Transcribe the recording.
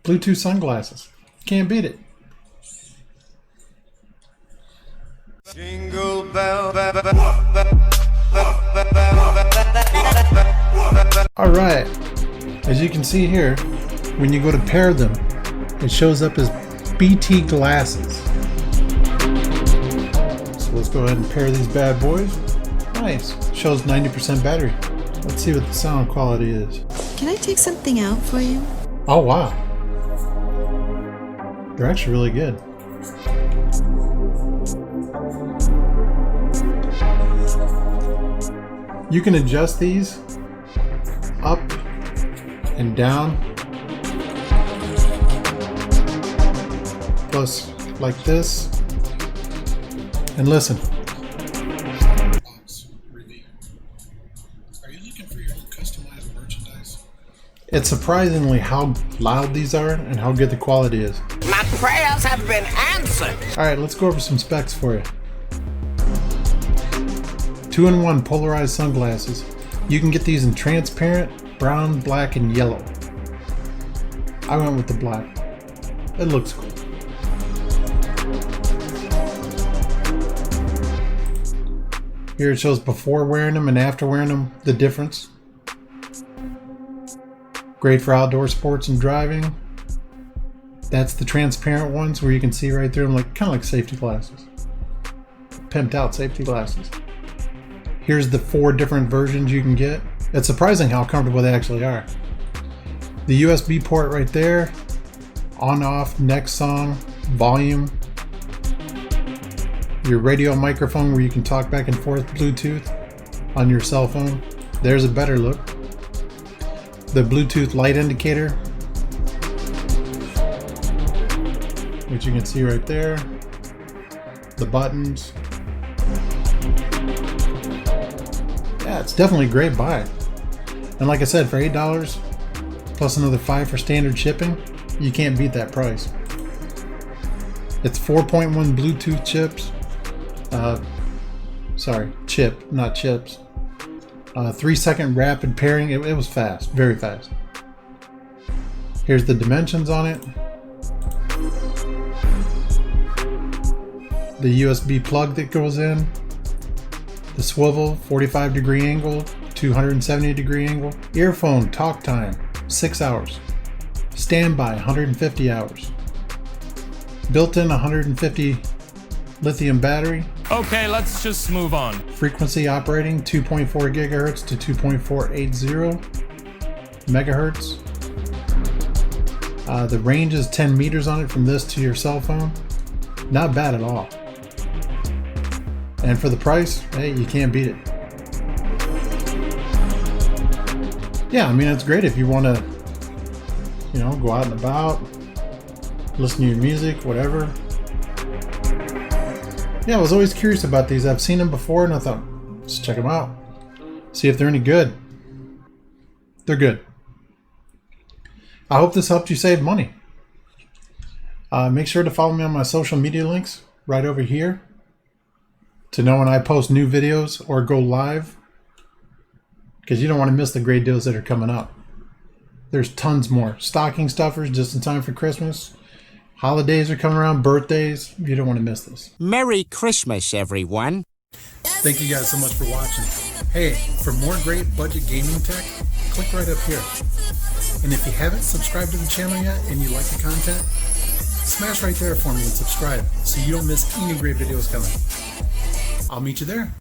Bluetooth sunglasses. Can't beat it. Jingle bell. Alright, as you can see here, when you go to pair them, it shows up as BT glasses. So let's go ahead and pair these bad boys. Nice, shows 90% battery. Let's see what the sound quality is. Can I take something out for you? Oh wow, they're actually really good. You can adjust these up and down, plus like this. And listen. Are you looking for your own customized merchandise? It's surprisingly how loud these are and how good the quality is. My prayers have been answered. Alright, let's go over some specs for you. 2-in-1 polarized sunglasses. You can get these in transparent, brown, black, and yellow. I went with the black. It looks cool. Here it shows before wearing them and after wearing them, the difference. Great for outdoor sports and driving. That's the transparent ones where you can see right through them, like kind of like safety glasses. Pimped out safety glasses. Here's the 4 different versions you can get. It's surprising how comfortable they actually are. The USB port right there, on off, next song, volume. Your radio microphone where you can talk back and forth Bluetooth on your cell phone. There's a better look. The Bluetooth light indicator, which you can see right there. The buttons. Yeah, it's definitely a great buy. And like I said, for $8 plus another $5 for standard shipping, you can't beat that price. It's 4.1 Bluetooth chips. Sorry, chip, not chips. 3-second rapid pairing. It was fast, very fast. Here's the dimensions on it. The USB plug that goes in. The swivel, 45-degree angle, 270-degree angle. Earphone talk time, 6 hours. Standby, 150 hours. Built-in 150 lithium battery. Okay, let's just move on. Frequency operating, 2.4 gigahertz to 2.480 megahertz. The range is 10 meters on it from this to your cell phone. Not bad at all. And for the price, hey, you can't beat it. Yeah, I mean, it's great if you want to, you know, go out and about, listen to your music, whatever. Yeah, I was always curious about these. I've seen them before and I thought, let's check them out. See if they're any good. They're good. I hope this helped you save money. Make sure to follow me on my social media links right over here to know when I post new videos or go live, because you don't want to miss the great deals that are coming up. There's tons more. Stocking stuffers just in time for Christmas. Holidays are coming around, birthdays. You don't want to miss this. Merry Christmas, everyone. Thank you guys so much for watching. Hey, for more great budget gaming tech, click right up here. And if you haven't subscribed to the channel yet and you like the content, smash right there for me and subscribe so you don't miss any great videos coming. I'll meet you there.